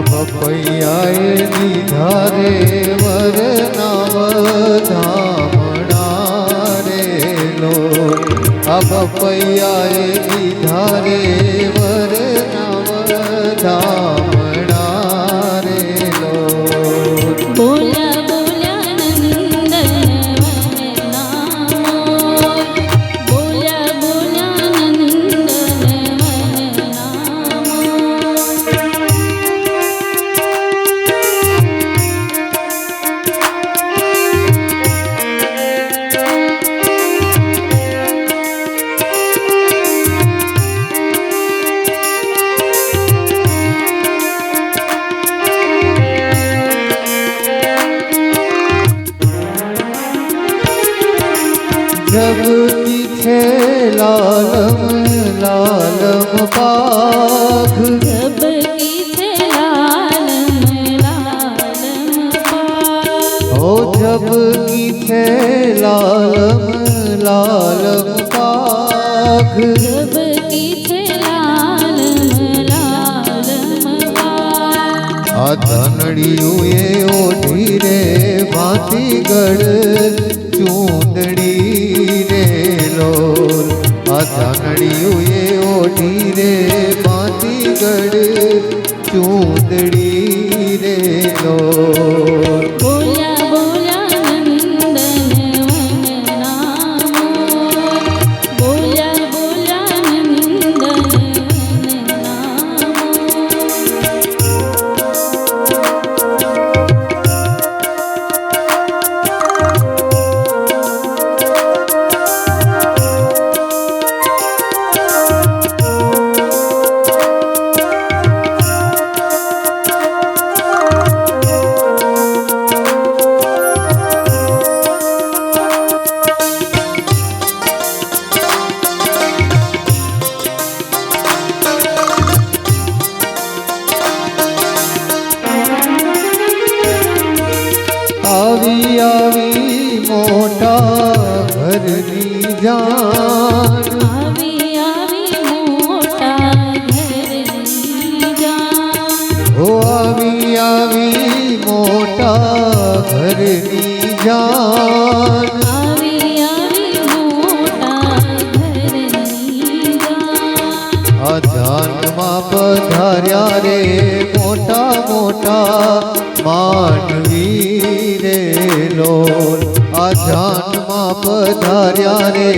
પપૈયાએ લીધા રે વરના વધામણા રે લોલ પપૈયાએ લીધા રે વરના વધામણા રે લોલ બોલ્યા બોલ્યા નંદન વનના મોર બોલ્યા બોલ્યા નંદન વનના जब किथे लालम लालम पाघ जब किथे लालम लालम पाघ हो जब किथे लालम लालम पाघ जब किथे लालम लालम पाघ आ धनड़ियुए ओढ़ी रे भातीगढ़ चूंदड़ी रे लोल आ धनड़ियुए ओढ़ी रे भातीगढ़ चूंदड़ी रे लोल बोल्या बोल्या नंदन वनना मोर बोल्या बोल्या नंदन वनना આવી આવી મોટા ઘરની જાન આવી આવી મોટા ઘરની જાન હો આવી આવી મોટા ઘરની જાન આવી આવી મોટા ઘરની જાન આ જાનમાં પધાર્યા રે મોટા મોટા માનવી રે લોલ આ જાનમાં પધાર્યા રે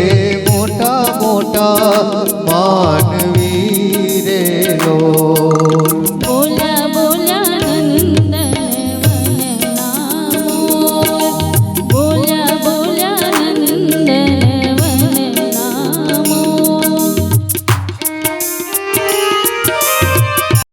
મોટા મોટા માનવી રે લોલ